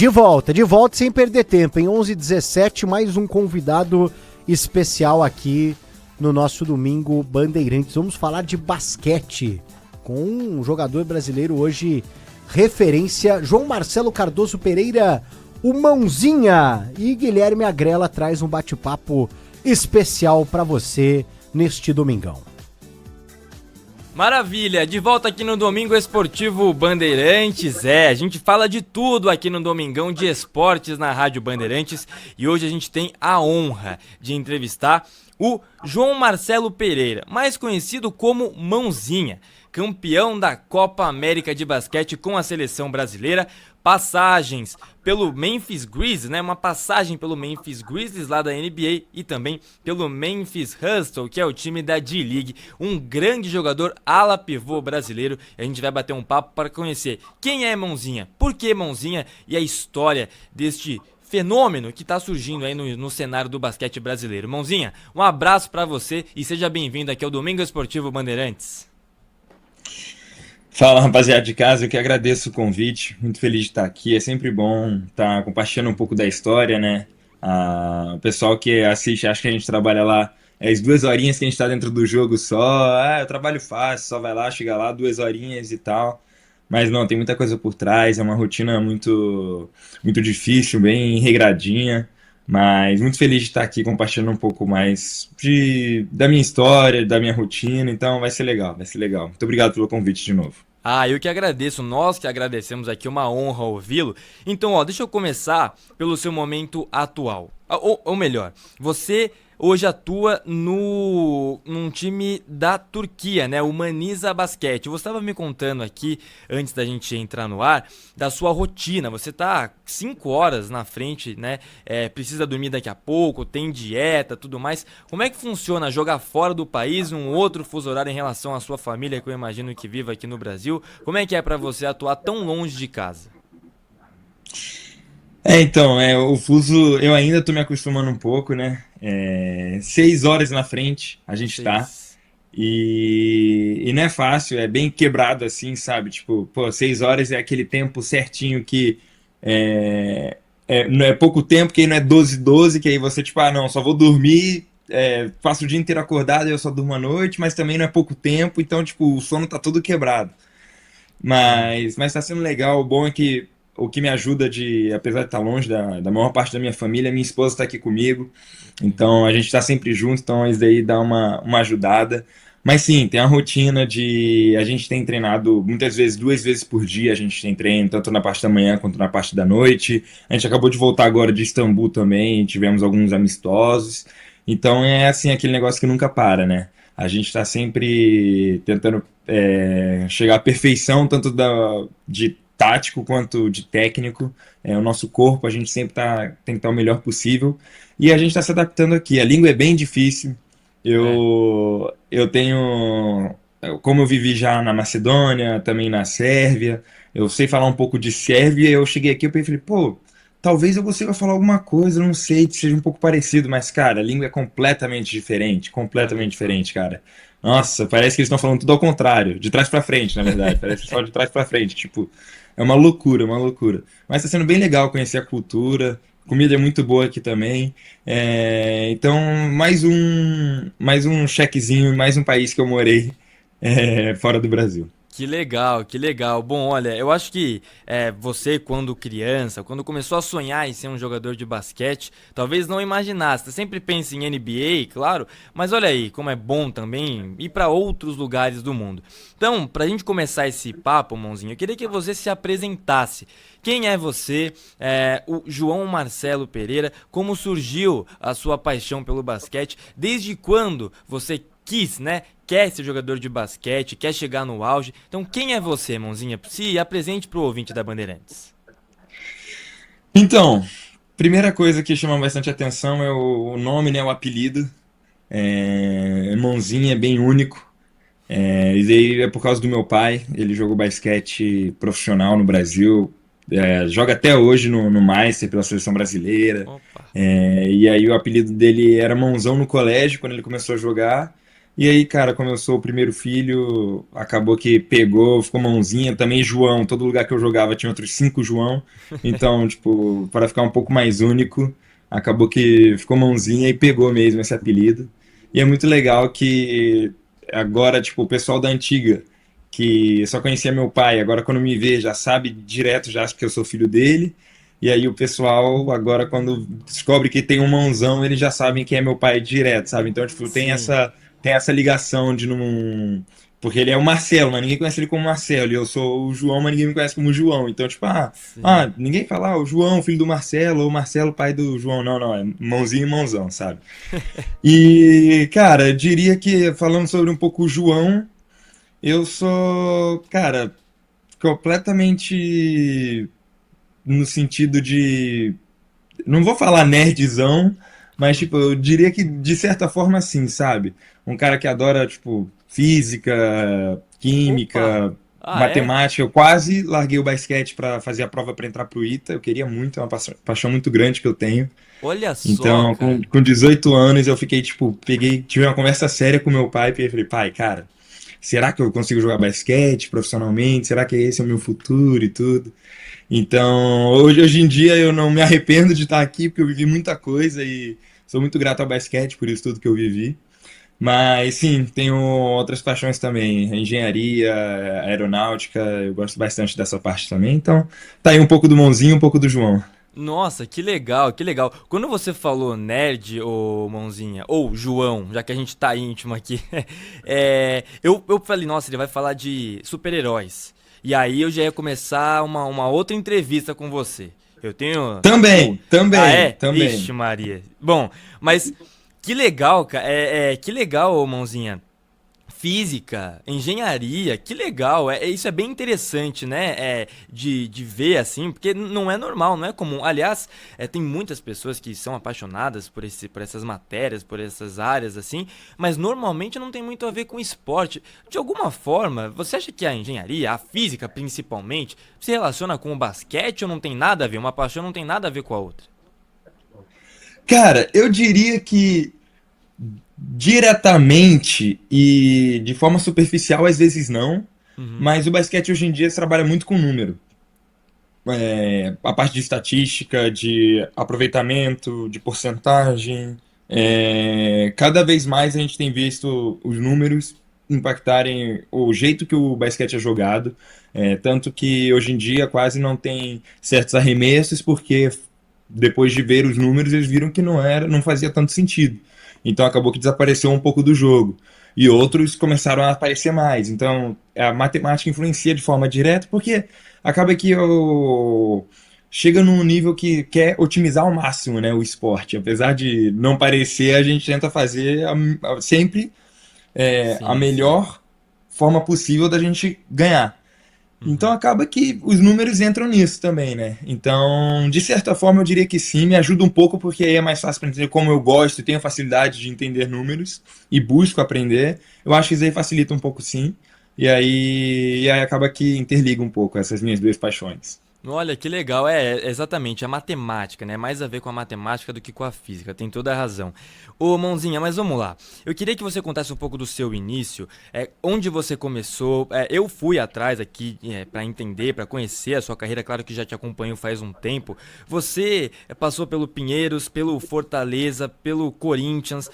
De volta sem perder tempo. Em 11h17, mais um convidado especial aqui no nosso Domingo Bandeirantes. Vamos falar de basquete com um jogador brasileiro hoje, referência, João Marcelo Cardoso Pereira, o Mãozinha. E Guilherme Agrela traz um bate-papo especial para você neste domingão. Maravilha, de volta aqui no Domingo Esportivo Bandeirantes. A gente fala de tudo aqui no Domingão de Esportes na Rádio Bandeirantes. E hoje a gente tem a honra de entrevistar o João Marcelo Pereira, mais conhecido como Mãozinha, campeão da Copa América de Basquete com a seleção brasileira, passagens pelo Memphis Grizzlies, né? Uma passagem pelo Memphis Grizzlies lá da NBA e também pelo Memphis Hustle, que é o time da D-League, um grande jogador ala pivô brasileiro. E a gente vai bater um papo para conhecer quem é Mãozinha, por que Mãozinha e a história deste fenômeno que está surgindo aí no cenário do basquete brasileiro. Mãozinha, um abraço para você e seja bem-vindo aqui ao Domingo Esportivo Bandeirantes. Fala, rapaziada de casa, eu que agradeço o convite, muito feliz de estar aqui, é sempre bom estar compartilhando um pouco da história, né? O pessoal que assiste, acha que a gente trabalha lá, as 2 horinhas que a gente está dentro do jogo só, eu trabalho fácil, só vai lá, chega lá, 2 horinhas e tal, mas não, tem muita coisa por trás, é uma rotina muito, muito difícil, bem regradinha, mas muito feliz de estar aqui compartilhando um pouco mais da minha história, da minha rotina, então vai ser legal, vai ser legal. Muito obrigado pelo convite de novo. Eu que agradeço, nós que agradecemos aqui, uma honra ouvi-lo. Então, deixa eu começar pelo seu momento atual. Ou melhor, você hoje atua num time da Turquia, né? O Manisa Basquete. Você estava me contando aqui, antes da gente entrar no ar, da sua rotina. Você tá 5 horas na frente, né? Precisa dormir daqui a pouco, tem dieta, tudo mais. Como é que funciona jogar fora do país, um outro fuso horário em relação à sua família, que eu imagino que viva aqui no Brasil? Como é que é para você atuar tão longe de casa? Então, o fuso, eu ainda tô me acostumando um pouco, né? 6 horas na frente a gente tá. E não é fácil, é bem quebrado assim, sabe? Tipo, 6 horas é aquele tempo certinho que não é pouco tempo, que aí não é 12, que aí você, tipo, não, só vou dormir, passo o dia inteiro acordado e eu só durmo à noite, mas também não é pouco tempo, então, tipo, o sono tá todo quebrado. Mas tá sendo legal, o bom é que o que me ajuda apesar de estar longe da maior parte da minha família, minha esposa está aqui comigo, então a gente está sempre junto, então isso daí dá uma ajudada. Mas sim, tem a rotina a gente tem treinado muitas vezes, 2 vezes por dia a gente tem treino, tanto na parte da manhã quanto na parte da noite. A gente acabou de voltar agora de Istambul também, tivemos alguns amistosos, então é assim, aquele negócio que nunca para, né? A gente está sempre tentando chegar à perfeição, tanto de tático quanto de técnico. O nosso corpo, a gente sempre tem que estar o melhor possível. E a gente está se adaptando aqui. A língua é bem difícil. Eu tenho... Como eu vivi já na Macedônia, também na Sérvia, eu sei falar um pouco de Sérvia. Eu cheguei aqui e falei, talvez eu consiga falar alguma coisa, não sei, que seja um pouco parecido. Mas, cara, a língua é completamente diferente, cara. Nossa, parece que eles estão falando tudo ao contrário, de trás pra frente, na verdade. Parece que falam de trás pra frente, tipo, é uma loucura, uma loucura. Mas tá sendo bem legal conhecer a cultura, comida é muito boa aqui também. Então, mais um chequezinho, mais um país que eu morei fora do Brasil. Que legal, que legal. Bom, olha, eu acho que você, quando criança, quando começou a sonhar em ser um jogador de basquete, talvez não imaginasse. Você sempre pensa em NBA, claro, mas olha aí como é bom também ir para outros lugares do mundo. Então, pra gente começar esse papo, Mãozinha, eu queria que você se apresentasse. Quem é você, o João Marcelo Pereira? Como surgiu a sua paixão pelo basquete? Desde quando você quer ser jogador de basquete, quer chegar no auge? Então, quem é você, Mãozinha? Se apresente pro ouvinte da Bandeirantes. Então, primeira coisa que chama bastante atenção é o nome, né, o apelido. Mãozinha é bem único. Isso aí é por causa do meu pai. Ele jogou basquete profissional no Brasil. Joga até hoje no Meister pela seleção brasileira. E aí o apelido dele era Mãozão no colégio, quando ele começou a jogar. E aí, cara, como eu sou o primeiro filho, acabou que pegou, ficou mãozinha. Também João, todo lugar que eu jogava tinha outros 5 João. Então, tipo, para ficar um pouco mais único, acabou que ficou mãozinha e pegou mesmo esse apelido. E é muito legal que agora, tipo, o pessoal da antiga, que só conhecia meu pai, agora quando me vê já sabe direto, já acha que eu sou filho dele. E aí o pessoal, agora quando descobre que tem um mãozão, eles já sabem que é meu pai direto, sabe? Então, tipo, Sim, tem essa ligação de não. Porque ele é o Marcelo, mas ninguém conhece ele como Marcelo. E eu sou o João, mas ninguém me conhece como João. Então, tipo, sim. ninguém fala, o João, filho do Marcelo, ou o Marcelo, pai do João. Não, não, é mãozinho e mãozão, sabe? E, cara, eu diria que, falando sobre um pouco o João, eu sou, cara, completamente no sentido de. Não vou falar nerdzão, mas, tipo, eu diria que de certa forma sim, sabe? Um cara que adora, tipo, física, Opa! química, Ah, é? matemática. Eu quase larguei o basquete para fazer a prova para entrar pro ITA. Eu queria muito, é uma paixão muito grande que eu tenho. Olha só, Então, cara. com 18 anos, eu fiquei, tipo, tive uma conversa séria com meu pai, e falei, pai, cara, será que eu consigo jogar basquete profissionalmente? Será que esse é o meu futuro e tudo? Então, hoje em dia eu não me arrependo de estar aqui, porque eu vivi muita coisa e sou muito grato ao basquete por isso tudo que eu vivi. Mas sim, tenho outras paixões também, engenharia, aeronáutica, eu gosto bastante dessa parte também. Então, tá aí um pouco do Mãozinho, um pouco do João. Nossa, que legal, que legal. Quando você falou nerd, ô Mãozinha, ou João, já que a gente tá íntimo aqui, eu falei, nossa, ele vai falar de super-heróis. E aí eu já ia começar uma outra entrevista com você. Eu tenho. Pô, Também, ah, também, é? também. Ixi, Maria. Bom, mas que legal, cara. Que legal, ô Mãozinha. Física, engenharia, que legal, isso é bem interessante, né, de ver assim, porque não é normal, não é comum, aliás, tem muitas pessoas que são apaixonadas por essas matérias, por essas áreas assim, mas normalmente não tem muito a ver com esporte, de alguma forma, você acha que a engenharia, a física principalmente, se relaciona com o basquete ou não tem nada a ver, uma paixão não tem nada a ver com a outra? Cara, eu diria que diretamente e de forma superficial, às vezes não, Uhum. mas o basquete hoje em dia se trabalha muito com número. A parte de estatística, de aproveitamento, de porcentagem. Cada vez mais a gente tem visto os números impactarem o jeito que o basquete é jogado. Tanto que hoje em dia quase não tem certos arremessos, porque depois de ver os números eles viram que não fazia tanto sentido. Então acabou que desapareceu um pouco do jogo. E outros começaram a aparecer mais. Então a matemática influencia de forma direta, porque acaba que chega num nível que quer otimizar ao máximo, né, o esporte. Apesar de não parecer, a gente tenta fazer sempre a Sim, sim. melhor forma possível da gente ganhar. Então Uhum. acaba que os números entram nisso também, né? Então, de certa forma, eu diria que sim, me ajuda um pouco, porque aí é mais fácil para entender como eu gosto e tenho facilidade de entender números e busco aprender. Eu acho que isso aí facilita um pouco sim. E aí acaba que interliga um pouco essas minhas duas paixões. Olha, que legal. Exatamente, a matemática, né? Mais a ver com a matemática do que com a física, tem toda a razão. Ô, Mãozinha, mas vamos lá. Eu queria que você contasse um pouco do seu início, onde você começou. Eu fui atrás aqui para entender, para conhecer a sua carreira, claro que já te acompanho faz um tempo. Você passou pelo Pinheiros, pelo Fortaleza, pelo Corinthians.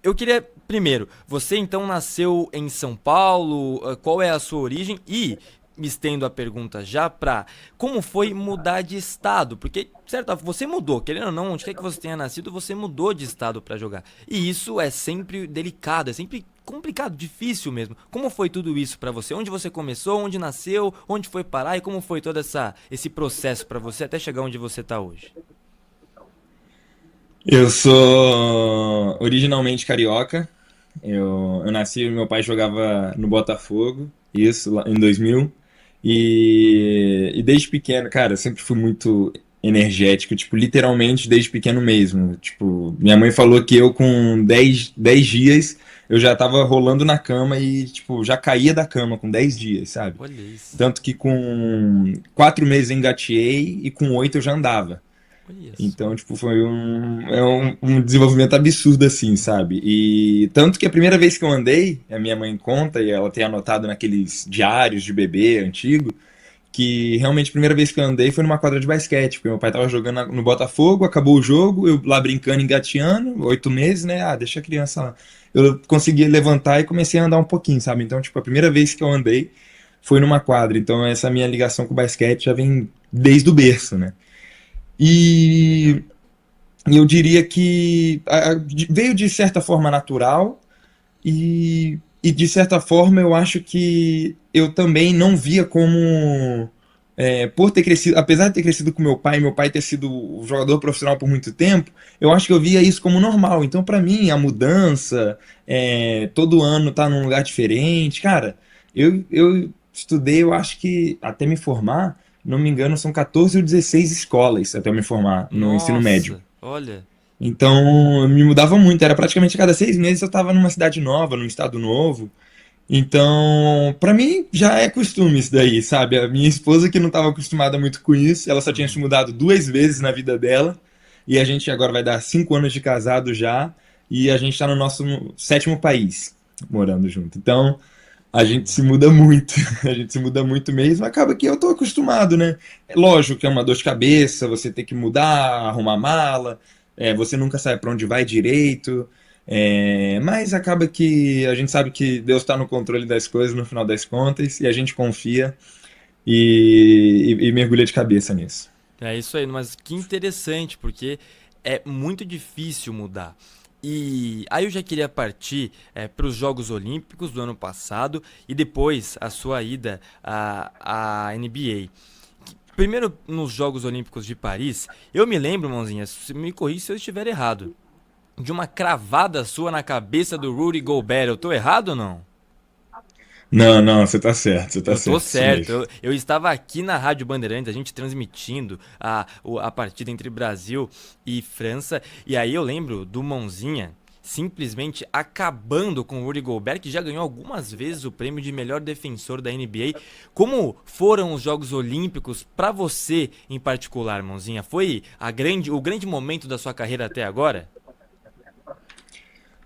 Eu queria, primeiro, você então nasceu em São Paulo? Qual é a sua origem? E me estendo a pergunta já pra como foi mudar de estado, porque certo, você mudou, querendo ou não, onde quer que você tenha nascido, você mudou de estado pra jogar. E isso é sempre delicado, é sempre complicado, difícil mesmo. Como foi tudo isso pra você? Onde você começou, onde nasceu, onde foi parar e como foi todo esse processo pra você até chegar onde você tá hoje? Eu sou originalmente carioca. Eu nasci, meu pai jogava no Botafogo, isso lá em 2000. E desde pequeno, cara, eu sempre fui muito energético, tipo, literalmente desde pequeno mesmo. Tipo, minha mãe falou que eu com dez dias eu já tava rolando na cama e, tipo, já caía da cama com 10 dias, sabe? Olha isso. Tanto que com 4 meses eu engateei e com 8 eu já andava. Olha só. Então, tipo, foi um desenvolvimento absurdo, assim, sabe? E tanto que a primeira vez que eu andei, a minha mãe conta, e ela tem anotado naqueles diários de bebê antigo, que realmente a primeira vez que eu andei foi numa quadra de basquete, porque meu pai tava jogando no Botafogo, acabou o jogo, eu lá brincando, engateando, 8 meses, né? Ah, deixa a criança lá. Eu consegui levantar e comecei a andar um pouquinho, sabe? Então, tipo, a primeira vez que eu andei foi numa quadra. Então, essa minha ligação com o basquete já vem desde o berço, né? E Legal. eu diria que veio de certa forma natural e de certa forma eu acho que eu também não via como por ter crescido, apesar de ter crescido com meu pai ter sido o jogador profissional por muito tempo, eu acho que eu via isso como normal. Então, pra mim, a mudança, todo ano tá num lugar diferente, cara, eu estudei, eu acho que até me formar, não me engano, são 14 ou 16 escolas até eu me formar no ensino médio. Nossa, olha. Então, eu me mudava muito, era praticamente a cada 6 meses eu estava numa cidade nova, num estado novo. Então, pra mim já é costume isso daí, sabe? A minha esposa que não estava acostumada muito com isso, ela só tinha se Uhum. mudado 2 vezes na vida dela, e a gente agora vai dar 5 anos de casado já, e a gente está no nosso sétimo país morando junto. Então, a gente se muda muito, a gente se muda muito mesmo, acaba que eu tô acostumado, né? É lógico que é uma dor de cabeça, você tem que mudar, arrumar mala, você nunca sabe para onde vai direito, mas acaba que a gente sabe que Deus está no controle das coisas no final das contas, e a gente confia e mergulha de cabeça nisso. É isso aí, mas que interessante, porque é muito difícil mudar. E aí eu já queria partir para os Jogos Olímpicos do ano passado e depois a sua ida à NBA. Primeiro, nos Jogos Olímpicos de Paris, eu me lembro, mãozinha, me corrija se eu estiver errado, de uma cravada sua na cabeça do Rudy Gobert. Eu tô errado ou não? Não, não, você tá Eu tô certo, isso certo. mesmo. Eu estava aqui na Rádio Bandeirantes, a gente transmitindo a partida entre Brasil e França. E aí eu lembro do Mãozinha simplesmente acabando com o Rudy Gobert, que já ganhou algumas vezes o prêmio de melhor defensor da NBA. Como foram os Jogos Olímpicos para você em particular, Mãozinha? Foi o grande momento da sua carreira até agora?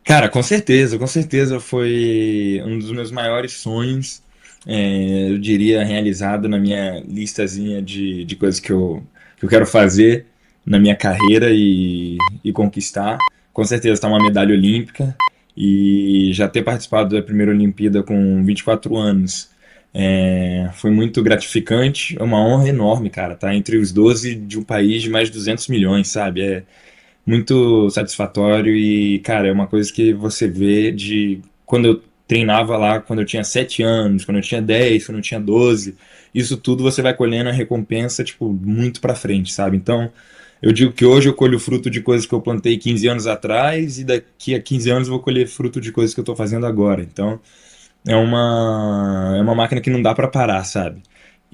Cara, com certeza foi um dos meus maiores sonhos, eu diria realizado na minha listazinha de coisas que eu quero fazer na minha carreira e conquistar. Com certeza está uma medalha olímpica e já ter participado da primeira Olimpíada com 24 anos foi muito gratificante, é uma honra enorme, cara, tá entre os 12 de um país de mais de 200 milhões, sabe? Muito satisfatório e, cara, é uma coisa que você vê de quando eu treinava lá, quando eu tinha 7 anos, quando eu tinha 10, quando eu tinha 12, isso tudo você vai colhendo a recompensa, tipo, muito pra frente, sabe? Então, eu digo que hoje eu colho fruto de coisas que eu plantei 15 anos atrás e daqui a 15 anos eu vou colher fruto de coisas que eu tô fazendo agora. Então, é uma máquina que não dá pra parar, sabe?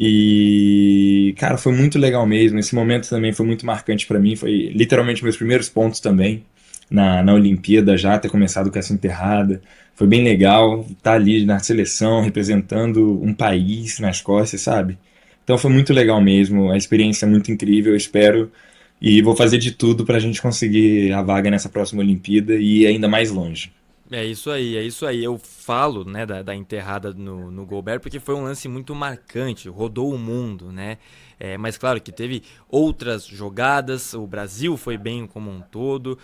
E, cara, foi muito legal mesmo. Esse momento também foi muito marcante pra mim. Foi literalmente meus primeiros pontos também na Olimpíada, já ter começado com essa enterrada. Foi bem legal estar ali na seleção, representando um país nas costas, sabe? Então foi muito legal mesmo. A experiência é muito incrível. Eu espero e vou fazer de tudo pra gente conseguir a vaga nessa próxima Olimpíada e ir ainda mais longe. É isso aí, é isso aí. Eu falo, né, da enterrada no Gobert porque foi um lance muito marcante, rodou o mundo, né? Mas claro que teve outras jogadas, o Brasil foi bem como um todo,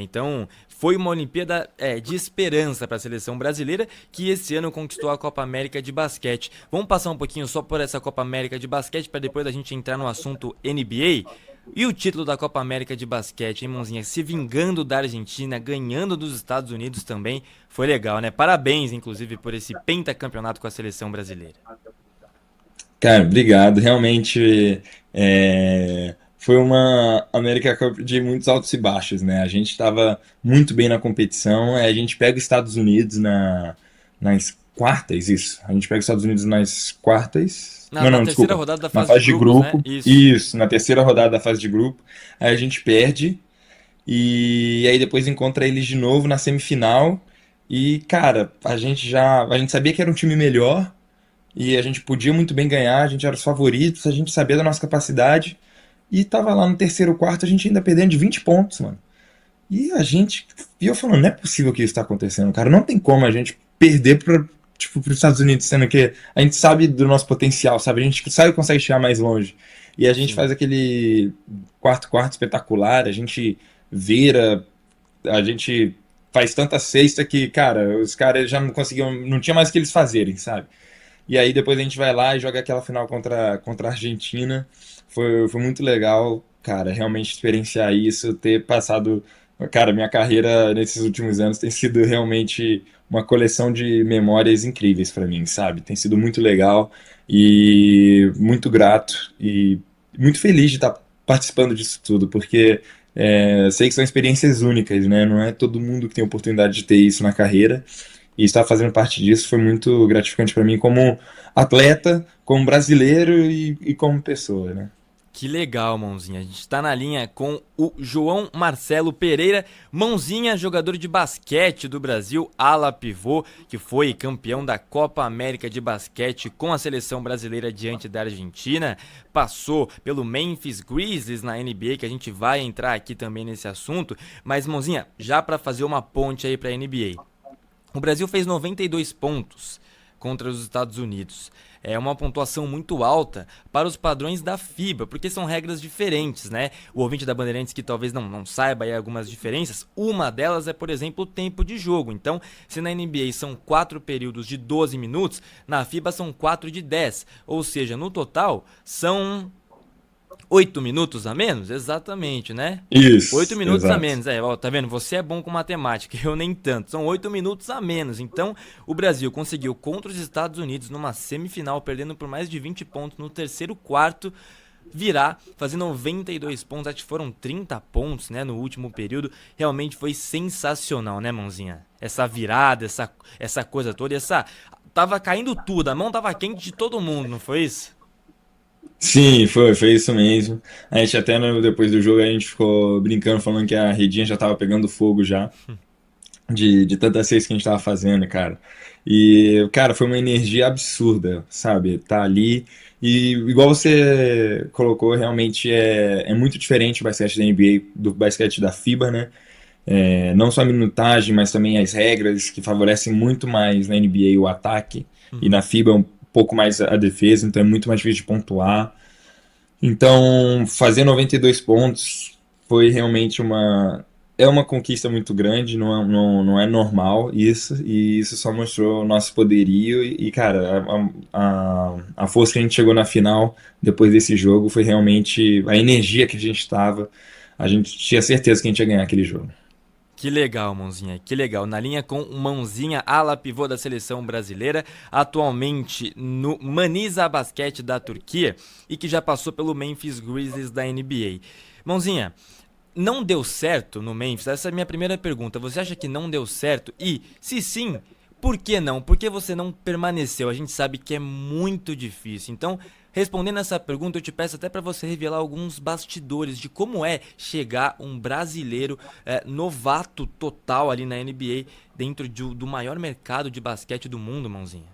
então foi uma Olimpíada de esperança para a seleção brasileira que esse ano conquistou a Copa América de basquete. Vamos passar um pouquinho só por essa Copa América de basquete para depois a gente entrar no assunto NBA. E o título da Copa América de basquete, hein, mãozinha? Se vingando da Argentina, ganhando dos Estados Unidos também, foi legal, né? Parabéns, inclusive, por esse pentacampeonato com a seleção brasileira. Cara, obrigado. Realmente foi uma América Cup de muitos altos e baixos, né? A gente estava muito bem na competição. A gente pega os Estados Unidos nas quartas, isso. A gente pega os Estados Unidos nas quartas. Não, Na não, terceira desculpa. rodada da Na fase de fase de grupos, né? grupo. Isso. Isso, na terceira rodada da fase de grupo. Aí a gente perde. E aí depois encontra eles de novo na semifinal. E, cara, a gente sabia que era um time melhor e a gente podia muito bem ganhar, a gente era os favoritos, a gente sabia da nossa capacidade, e tava lá no terceiro quarto, a gente ainda perdendo de 20 pontos, mano. E eu falando, não é possível que isso tá acontecendo, cara. Não tem como a gente perder pros Estados Unidos, sendo que a gente sabe do nosso potencial, sabe? A gente sabe que consegue chegar mais longe. E a gente Sim. faz aquele quarto espetacular, a gente vira, a gente faz tanta cesta que, cara, os caras já não conseguiam, não tinha mais o que eles fazerem, sabe? E aí depois a gente vai lá e joga aquela final contra a Argentina. Foi muito legal, cara, realmente experienciar isso, ter passado. Cara, minha carreira nesses últimos anos tem sido realmente uma coleção de memórias incríveis para mim, sabe? Tem sido muito legal e muito grato e muito feliz de estar participando disso tudo, porque sei que são experiências únicas, né? Não é todo mundo que tem oportunidade de ter isso na carreira. E estar fazendo parte disso foi muito gratificante para mim como atleta, como brasileiro e como pessoa, né? Que legal, Mãozinha. A gente está na linha com o João Marcelo Pereira. Mãozinha, jogador de basquete do Brasil, ala pivô, que foi campeão da Copa América de Basquete com a seleção brasileira diante da Argentina. Passou pelo Memphis Grizzlies na NBA, que a gente vai entrar aqui também nesse assunto. Mas, Mãozinha, já para fazer uma ponte aí para a NBA. O Brasil fez 92 pontos contra os Estados Unidos. É uma pontuação muito alta para os padrões da FIBA, porque são regras diferentes, né? O ouvinte da Bandeirantes que talvez não saiba aí algumas diferenças, uma delas é, por exemplo, o tempo de jogo. Então, se na NBA são 4 períodos de 12 minutos, na FIBA são 4 de 10. Ou seja, no total, são 8 minutos a menos? Exatamente, né? 8 Isso, minutos a exato. menos. Ó, tá vendo? Você é bom com matemática, eu nem tanto. São 8 minutos a menos. Então, o Brasil conseguiu contra os Estados Unidos numa semifinal, perdendo por mais de 20 pontos no terceiro quarto, virar, fazer 92 pontos. Acho que foram 30 pontos, né, no último período. Realmente foi sensacional, né, Mãozinha? Essa virada, essa coisa toda, tava caindo tudo, a mão tava quente de todo mundo, não foi isso? Sim, foi isso mesmo. A gente até depois do jogo a gente ficou brincando, falando que a redinha já tava pegando fogo já, de tanta cesta que a gente tava fazendo, cara. E, cara, foi uma energia absurda, sabe? Tá ali. E igual você colocou, realmente é muito diferente o basquete da NBA do basquete da FIBA, né? Não só a minutagem, mas também as regras que favorecem muito mais na NBA o ataque e Uhum. na FIBA um pouco mais a defesa, então é muito mais difícil de pontuar. Então, fazer 92 pontos foi realmente uma conquista muito grande, não é normal isso, e isso só mostrou o nosso poderio cara, a força que a gente chegou na final depois desse jogo foi realmente a energia que a gente estava. A gente tinha certeza que a gente ia ganhar aquele jogo. Que legal, Mãozinha, que legal. Na linha com o Mãozinha, ala pivô da seleção brasileira, atualmente no Manisa Basquete da Turquia e que já passou pelo Memphis Grizzlies da NBA. Mãozinha, não deu certo no Memphis? Essa é a minha primeira pergunta. Você acha que não deu certo? E, se sim, por que não? Por que você não permaneceu? A gente sabe que é muito difícil. Então, respondendo essa pergunta, eu te peço até para você revelar alguns bastidores de como é chegar um brasileiro novato total ali na NBA, dentro do maior mercado de basquete do mundo, Mãozinha.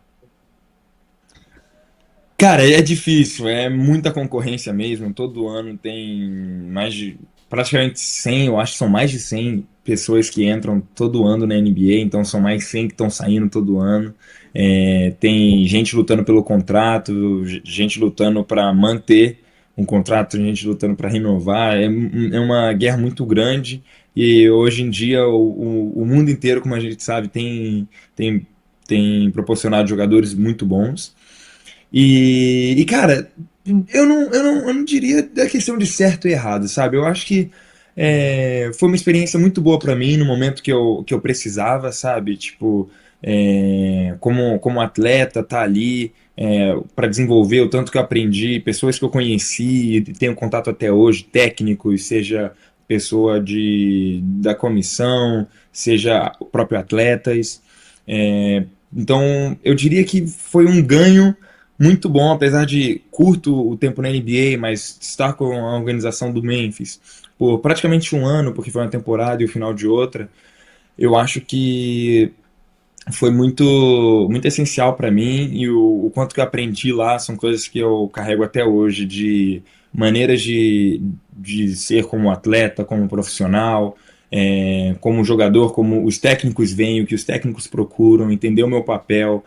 Cara, é difícil, é muita concorrência mesmo. Todo ano tem mais de praticamente 100, eu acho que são mais de 100 pessoas que entram todo ano na NBA, então são mais 100 que estão saindo todo ano. Tem gente lutando pelo contrato, gente lutando para manter um contrato, gente lutando para renovar. É uma guerra muito grande e hoje em dia o mundo inteiro, como a gente sabe, tem, tem proporcionado jogadores muito bons. Cara, eu não diria da questão de certo e errado, sabe? Eu acho que foi uma experiência muito boa pra mim no momento que eu precisava, sabe? Tipo, como atleta, tá ali para desenvolver o tanto que eu aprendi, pessoas que eu conheci e tenho contato até hoje, técnicos, seja pessoa da comissão, seja o próprio atletas. Então, eu diria que foi um ganho muito bom, apesar de curto o tempo na NBA, mas estar com a organização do Memphis por praticamente um ano, porque foi uma temporada e o final de outra, eu acho que foi muito essencial para mim e o quanto que eu aprendi lá são coisas que eu carrego até hoje, de maneiras de ser como atleta, como profissional, como jogador, como os técnicos veem, o que os técnicos procuram, entender o meu papel,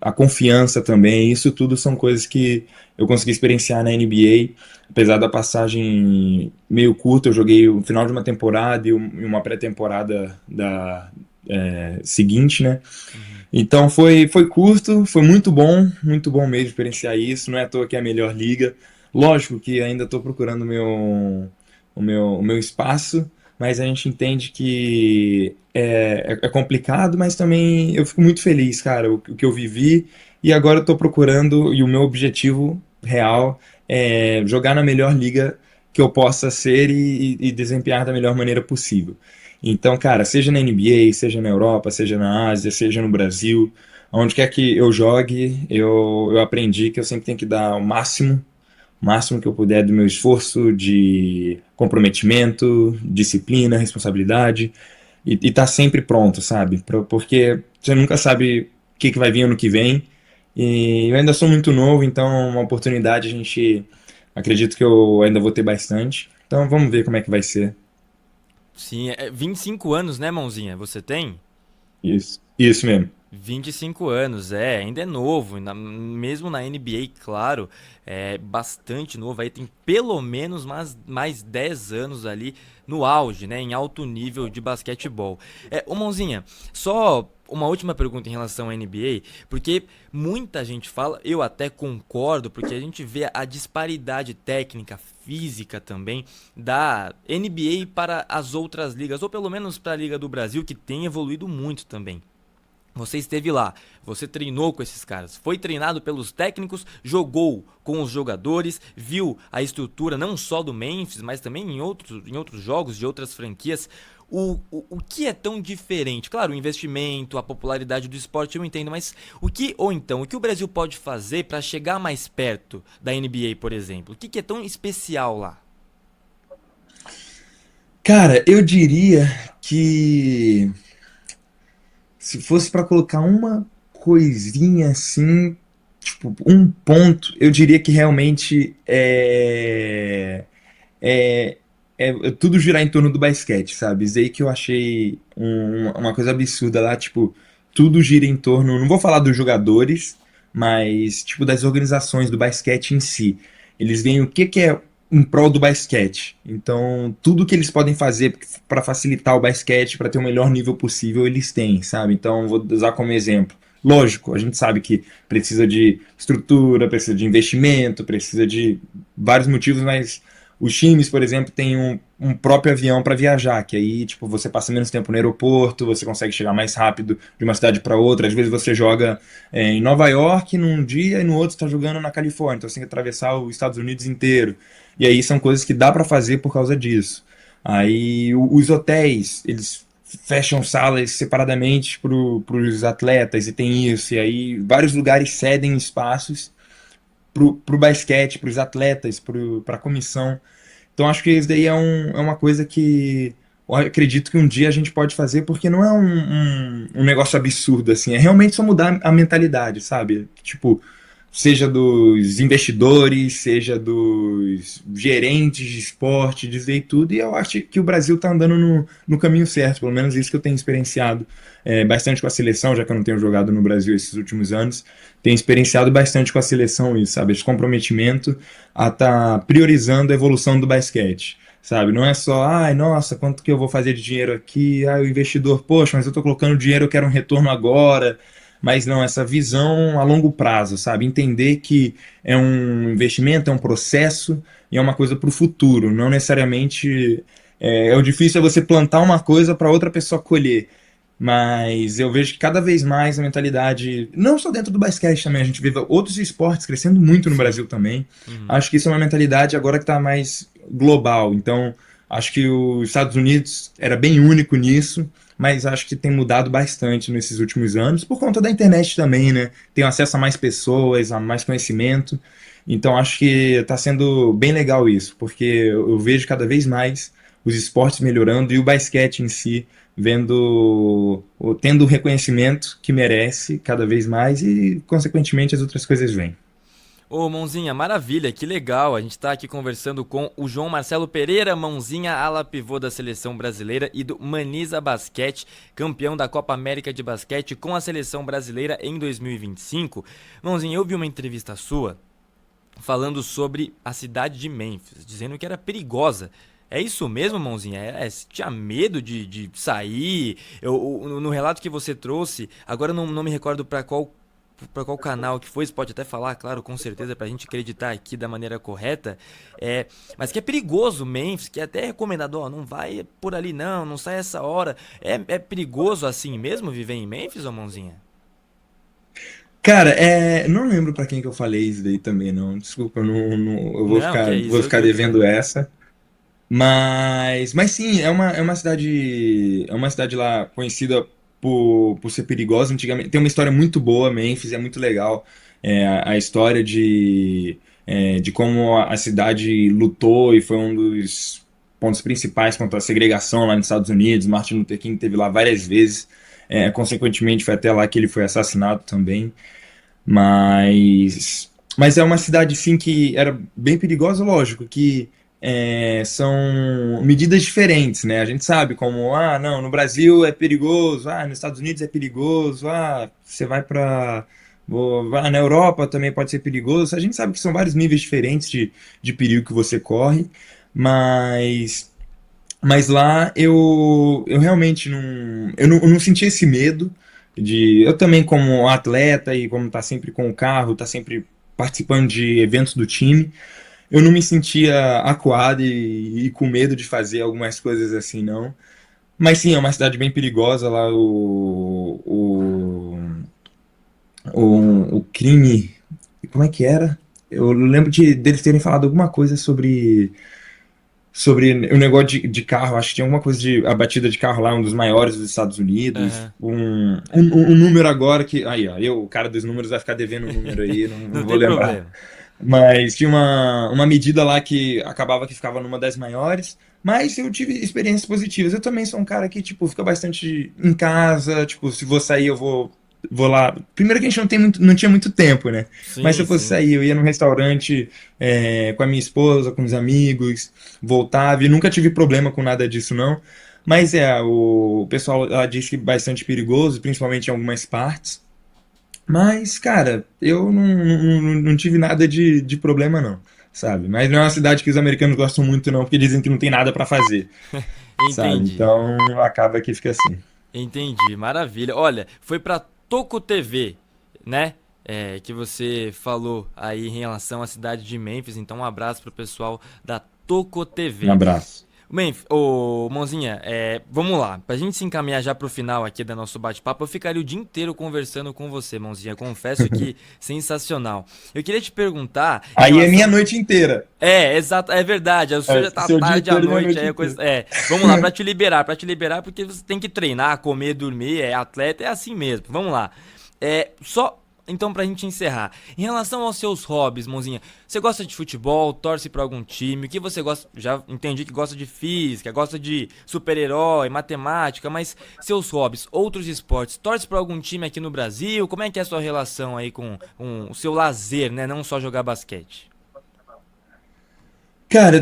a confiança também. Isso tudo são coisas que eu consegui experienciar na NBA. Apesar da passagem meio curta, eu joguei o final de uma temporada e uma pré-temporada seguinte, né? Uhum. Então foi curto, foi muito bom mesmo experienciar isso. Não é à toa que é a melhor liga. Lógico que ainda estou procurando o meu espaço, mas a gente entende que é complicado, mas também eu fico muito feliz, cara, o que eu vivi. E agora eu estou procurando, e o meu objetivo real é jogar na melhor liga que eu possa ser e desempenhar da melhor maneira possível. Então, cara, seja na NBA, seja na Europa, seja na Ásia, seja no Brasil, onde quer que eu jogue, eu aprendi que eu sempre tenho que dar o máximo que eu puder do meu esforço, de comprometimento, disciplina, responsabilidade, e tá sempre pronto, sabe? Porque você nunca sabe o que vai vir ano que vem, e eu ainda sou muito novo, então uma oportunidade a gente acredito que eu ainda vou ter bastante. Então vamos ver como é que vai ser. Sim, 25 anos, né, mãozinha? Você tem? Isso mesmo. 25 anos, ainda é novo, mesmo na NBA, claro, é bastante novo, aí tem pelo menos mais 10 anos ali no auge, né, em alto nível de basquetebol. Ô Mãozinha, só uma última pergunta em relação à NBA, porque muita gente fala, eu até concordo, porque a gente vê a disparidade técnica, física também, da NBA para as outras ligas, ou pelo menos para a Liga do Brasil, que tem evoluído muito também. Você esteve lá, você treinou com esses caras, foi treinado pelos técnicos, jogou com os jogadores, viu a estrutura não só do Memphis, mas também em outros jogos de outras franquias. O que é tão diferente? Claro, o investimento, a popularidade do esporte eu entendo, mas o que o Brasil pode fazer para chegar mais perto da NBA, por exemplo? O que é tão especial lá? Cara, eu diria que se fosse pra colocar uma coisinha assim, tipo, um ponto, eu diria que realmente é, tudo girar em torno do basquete, sabe? Isso aí que eu achei uma coisa absurda lá, tipo, tudo gira em torno, não vou falar dos jogadores, mas tipo das organizações do basquete em si. Eles veem o que é em prol do basquete. Então, tudo que eles podem fazer para facilitar o basquete, para ter o melhor nível possível, eles têm, sabe? Então, vou usar como exemplo. Lógico, a gente sabe que precisa de estrutura, precisa de investimento, precisa de vários motivos, mas os times, por exemplo, têm um próprio avião para viajar, que aí tipo você passa menos tempo no aeroporto, você consegue chegar mais rápido de uma cidade para outra. Às vezes você joga em Nova York num dia e no outro está jogando na Califórnia, então você tem que atravessar os Estados Unidos inteiro. E aí são coisas que dá para fazer por causa disso. Aí os hotéis, eles fecham salas separadamente para os atletas e tem isso. E aí vários lugares cedem espaços pro basquete, pros atletas, pra comissão. Então acho que isso daí é uma coisa que eu acredito que um dia a gente pode fazer, porque não é um negócio absurdo, assim, é realmente só mudar a mentalidade, sabe? Tipo, seja dos investidores, seja dos gerentes de esporte, dizer tudo, e eu acho que o Brasil está andando no caminho certo, pelo menos isso que eu tenho experienciado bastante com a seleção, já que eu não tenho jogado no Brasil esses últimos anos, tenho experienciado bastante com a seleção isso, sabe? Esse comprometimento a estar priorizando a evolução do basquete. Sabe, não é só, ai, nossa, quanto que eu vou fazer de dinheiro aqui? Ah, o investidor, poxa, mas eu tô colocando dinheiro, eu quero um retorno agora. Mas não, essa visão a longo prazo, sabe? Entender que é um investimento, é um processo e é uma coisa para o futuro. Não necessariamente. O difícil é você plantar uma coisa para outra pessoa colher. Mas eu vejo que cada vez mais a mentalidade, não só dentro do basquete também, a gente vê outros esportes crescendo muito no Sim. Brasil também. Uhum. Acho que isso é uma mentalidade agora que está mais global. Então, acho que os Estados Unidos era bem único nisso, mas acho que tem mudado bastante nesses últimos anos, por conta da internet também, né? Tem acesso a mais pessoas, a mais conhecimento. Então, acho que está sendo bem legal isso, porque eu vejo cada vez mais os esportes melhorando e o basquete em si tendo o reconhecimento que merece cada vez mais e, consequentemente, as outras coisas vêm. Ô, Mãozinha, maravilha, que legal. A gente tá aqui conversando com o João Marcelo Pereira, Mãozinha, ala pivô da seleção brasileira e do Maniza Basquete, campeão da Copa América de Basquete com a seleção brasileira em 2025. Mãozinha, eu vi uma entrevista sua falando sobre a cidade de Memphis, dizendo que era perigosa. É isso mesmo, Mãozinha? Você tinha medo de sair? No relato que você trouxe, agora eu não me recordo para qual canal que foi, você pode até falar, claro, com certeza, pra gente acreditar aqui da maneira correta, mas que é perigoso Memphis, que é até recomendado, ó, não vai por ali não sai essa hora. É perigoso assim mesmo viver em Memphis, ô Mãozinha? Cara, não lembro pra quem que eu falei isso daí também, não. Desculpa, eu vou Não, que ficar, é vou isso, ficar devendo essa. Mas sim, é uma cidade lá conhecida por ser perigosa antigamente. Tem uma história muito boa, Memphis, é muito legal. A história de como a cidade lutou e foi um dos pontos principais contra a segregação lá nos Estados Unidos. Martin Luther King esteve lá várias vezes. Consequentemente, foi até lá que ele foi assassinado também. Mas é uma cidade, sim, que era bem perigosa, lógico, que são medidas diferentes, né? A gente sabe como, não, no Brasil é perigoso, nos Estados Unidos é perigoso, você vai na Europa também pode ser perigoso. A gente sabe que são vários níveis diferentes de perigo que você corre, mas lá eu realmente eu não senti esse medo eu também como atleta e como tá sempre com o carro, tá sempre participando de eventos do time, eu não me sentia acuado e com medo de fazer algumas coisas assim, não. Mas sim, é uma cidade bem perigosa lá, o crime, como é que era? Eu lembro deles terem falado alguma coisa sobre o negócio de carro. Acho que tinha alguma coisa de a batida de carro lá, um dos maiores dos Estados Unidos. Aham. Um número agora que. Aí, ó, o cara dos números vai ficar devendo um número aí, não, Não não vou tem lembrar. problema. Mas tinha uma medida lá que acabava que ficava numa das maiores. Mas eu tive experiências positivas. Eu também sou um cara que, tipo, fica bastante em casa. Tipo, se vou sair, eu vou lá. Primeiro que a gente não tinha muito tempo, né? Mas se Sim, eu fosse sim. sair, eu ia num restaurante com a minha esposa, com os amigos, voltava e nunca tive problema com nada disso, não. Mas o pessoal lá diz que é bastante perigoso, principalmente em algumas partes. Mas, cara, eu não tive nada de problema, não, sabe? Mas não é uma cidade que os americanos gostam muito, não, porque dizem que não tem nada pra fazer, sabe? Entendi. Então acaba que fica assim. Entendi, maravilha. Olha, foi pra Toco TV, né? Que você falou aí em relação à cidade de Memphis. Então, um abraço pro pessoal da Toco Um TV. abraço. Memphis, ô Mãozinha, vamos lá. Pra gente se encaminhar já pro final aqui do nosso bate-papo, eu ficaria o dia inteiro conversando com você, Mãozinha. Confesso que sensacional. Eu queria te perguntar em Aí é minha relação. noite inteira. Exato, é verdade. A sua já tá Seu dia tarde à inteiro e minha noite, noite aí a coisa. inteira. Vamos lá, pra te liberar, porque você tem que treinar, comer, dormir, atleta, é assim mesmo. Vamos lá. Só então pra gente encerrar. Em relação aos seus hobbies, Mãozinha, você gosta de futebol, torce pra algum time? O que você gosta? Já entendi que gosta de física, gosta de super-herói, matemática, mas seus hobbies, outros esportes, torce pra algum time aqui no Brasil? Como é que é a sua relação aí com o seu lazer, né? Não só jogar basquete. Cara,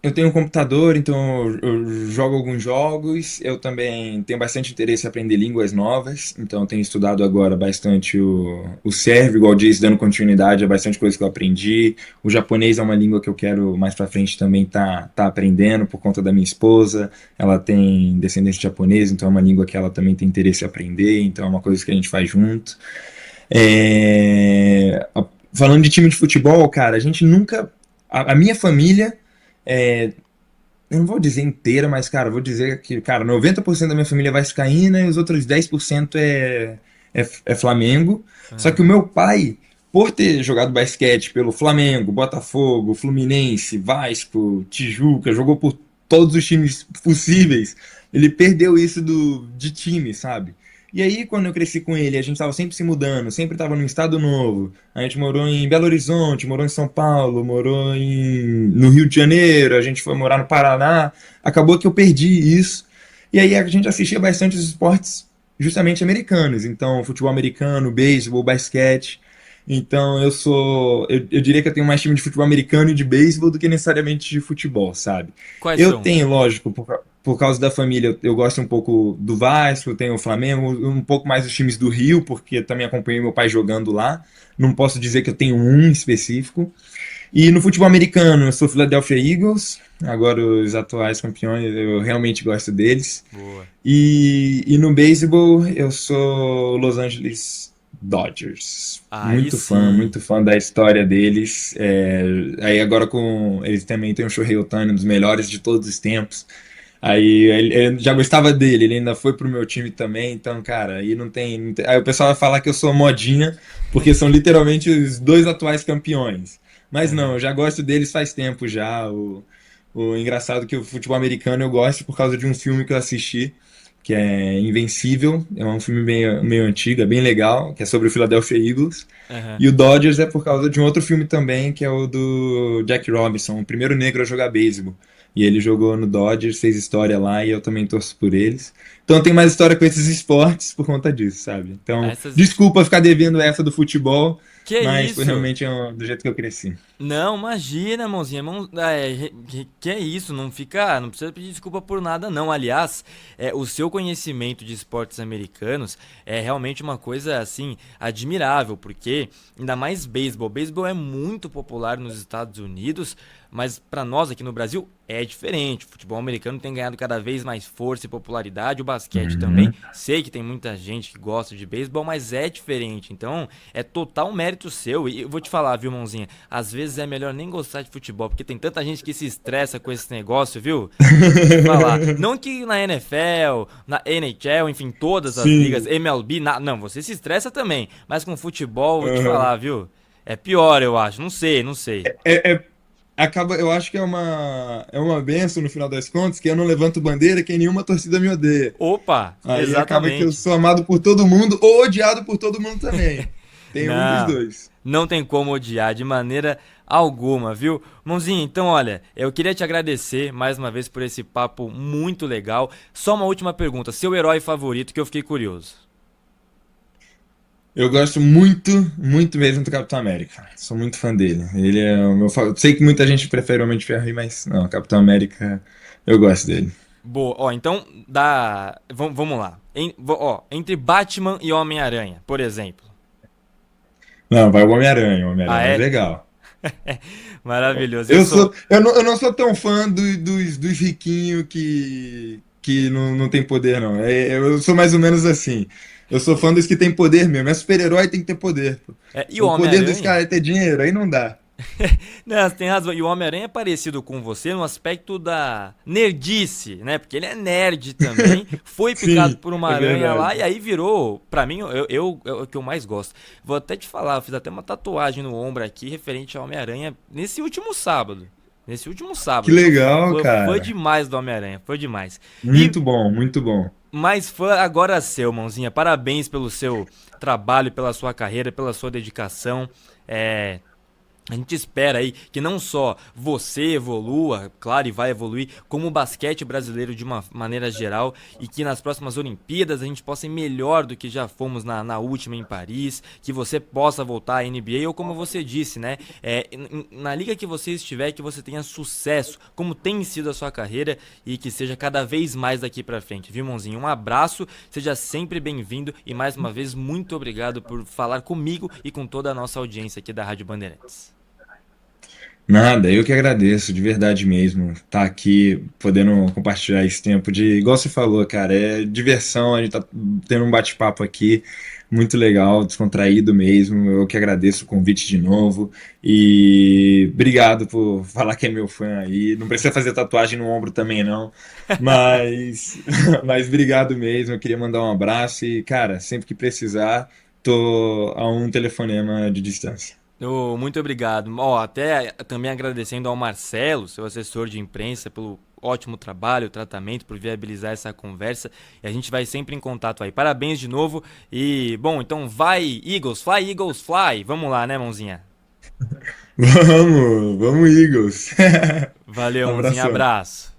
eu tenho um computador, então eu jogo alguns jogos. Eu também tenho bastante interesse em aprender línguas novas, então eu tenho estudado agora bastante o sérvio, igual diz, dando continuidade a bastante coisa que eu aprendi. O japonês é uma língua que eu quero mais pra frente também tá aprendendo por conta da minha esposa. Ela tem descendência japonesa, então é uma língua que ela também tem interesse em aprender, então é uma coisa que a gente faz junto. Falando de time de futebol, cara, a gente nunca. A minha família, é, eu não vou dizer inteira, mas, cara, vou dizer que, cara, 90% da minha família é vascaína e os outros 10% é Flamengo. Só que o Aham. meu pai, por ter jogado basquete pelo Flamengo, Botafogo, Fluminense, Vasco, Tijuca, jogou por todos os times possíveis, ele perdeu isso de time, sabe? E aí, quando eu cresci com ele, a gente tava sempre se mudando, sempre tava num estado novo. A gente morou em Belo Horizonte, morou em São Paulo, no Rio de Janeiro, a gente foi morar no Paraná. Acabou que eu perdi isso. E aí a gente assistia bastante os esportes justamente americanos. Então, futebol americano, beisebol, basquete. Então, eu diria que eu tenho mais time de futebol americano e de beisebol do que necessariamente de futebol, sabe? Quais Eu são? tenho, lógico, por causa da família, eu gosto um pouco do Vasco, eu tenho o Flamengo, um pouco mais dos times do Rio, porque também acompanhei meu pai jogando lá. Não posso dizer que eu tenho um específico. E no futebol americano, eu sou Philadelphia Eagles, agora os atuais campeões, eu realmente gosto deles. Boa. E no beisebol, eu sou Los Angeles Dodgers. Aí sim. Muito fã da história deles. Aí agora eles também têm o Shohei Ohtani, um dos melhores de todos os tempos. Aí ele já gostava dele, ele ainda foi pro meu time também, então, cara, aí não tem. Aí o pessoal vai falar que eu sou modinha, porque são literalmente os dois atuais campeões. Mas não, Aham. eu já gosto deles faz tempo já. O engraçado é que o futebol americano eu gosto por causa de um filme que eu assisti, que é Invencível. É um filme meio antigo, é bem legal, que é sobre o Philadelphia Eagles. Aham. E o Dodgers é por causa de um outro filme também, que é o do Jack Robinson, o primeiro negro a jogar beisebol. E ele jogou no Dodgers, fez história lá e eu também torço por eles. Então tem mais história com esses esportes por conta disso, sabe? Então, Essas. desculpa ficar devendo essa do futebol, Que mas foi isso? realmente do jeito que eu cresci. Não, imagina, mãozinha. Que é isso? Não fica. Não precisa pedir desculpa por nada, não. Aliás, o seu conhecimento de esportes americanos é realmente uma coisa assim admirável, porque ainda mais beisebol. Beisebol é muito popular nos Estados Unidos, mas para nós aqui no Brasil é diferente. O futebol americano tem ganhado cada vez mais força e popularidade, o basquete também. Uhum. Sei que tem muita gente que gosta de beisebol, mas é diferente. Então, é total mérito seu. E eu vou te falar, viu, mãozinha? Às vezes é melhor nem gostar de futebol, porque tem tanta gente que se estressa com esse negócio, viu? Vou te falar. Não que na NFL, na NHL, enfim, todas as ligas, Sim. MLB, não, você se estressa também. Mas com futebol, vou te Uhum. falar, viu? É pior, eu acho. Não sei, não sei. É, é- eu acho que é uma benção no final das contas, que eu não levanto bandeira que nenhuma torcida me odeia. Opa, Aí acaba que eu exatamente. sou amado por todo mundo ou odiado por todo mundo também. Tem um dos Não, dois. não tem como odiar de maneira alguma, viu? Mãozinha, então olha, eu queria te agradecer mais uma vez por esse papo muito legal. Só uma última pergunta, seu herói favorito que eu fiquei curioso. Eu gosto muito, muito mesmo do Capitão América. Sou muito fã dele. Ele é o meu favorito. Sei que muita gente prefere o Homem de Ferro, mas não, Capitão América, eu gosto dele. Boa, ó, então vamos lá. Ó, entre Batman e Homem-Aranha, por exemplo. Não, vai o Homem-Aranha, o Ah, Homem-Aranha é mais é? legal. Maravilhoso. Eu sou. Eu não sou tão fã dos riquinhos que não tem poder, não. Eu sou mais ou menos assim. Eu sou fã dos que tem poder mesmo. É super-herói, tem que ter poder, pô. E o O poder dos Homem-Aranha? caras é ter dinheiro, aí não dá. Não, você tem razão. E o Homem-Aranha é parecido com você no aspecto da nerdice, né? Porque ele é nerd também. Foi picado Sim, por uma é aranha lá e verdade. aí virou, pra mim, é o que eu mais gosto. Vou até te falar, eu fiz até uma tatuagem no ombro aqui referente ao Homem-Aranha nesse último sábado. Nesse último Que sábado. Sou legal, fã cara. demais do Homem-Aranha, fã demais. E Muito bom, muito bom. mais fã agora seu, mãozinha. Parabéns pelo seu trabalho, pela sua carreira, pela sua dedicação. É, a gente espera aí que não só você evolua, claro, e vai evoluir, como o basquete brasileiro de uma maneira geral e que nas próximas Olimpíadas a gente possa ir melhor do que já fomos na última em Paris, que você possa voltar à NBA ou como você disse, né? Na liga que você estiver, que você tenha sucesso, como tem sido a sua carreira e que seja cada vez mais daqui pra frente, viu, mãozinho? Um abraço, seja sempre bem-vindo e mais uma vez muito obrigado por falar comigo e com toda a nossa audiência aqui da Rádio Bandeirantes. Nada, eu que agradeço, de verdade mesmo, estar aqui podendo compartilhar esse tempo de, igual você falou, cara, é diversão, a gente tá tendo um bate-papo aqui muito legal, descontraído mesmo. Eu que agradeço o convite de novo e obrigado por falar que é meu fã aí. Não precisa fazer tatuagem no ombro também não, mas mas obrigado mesmo. Eu queria mandar um abraço e, cara, sempre que precisar, tô a um telefonema de distância. Muito obrigado. Ó, até também agradecendo ao Marcelo, seu assessor de imprensa, pelo ótimo trabalho, tratamento, por viabilizar essa conversa. E a gente vai sempre em contato aí. Parabéns de novo. E, bom, então vai, Eagles, fly, Eagles, fly. Vamos lá, né, mãozinha? Vamos, Eagles. Valeu, mãozinha. Abração. Abraço.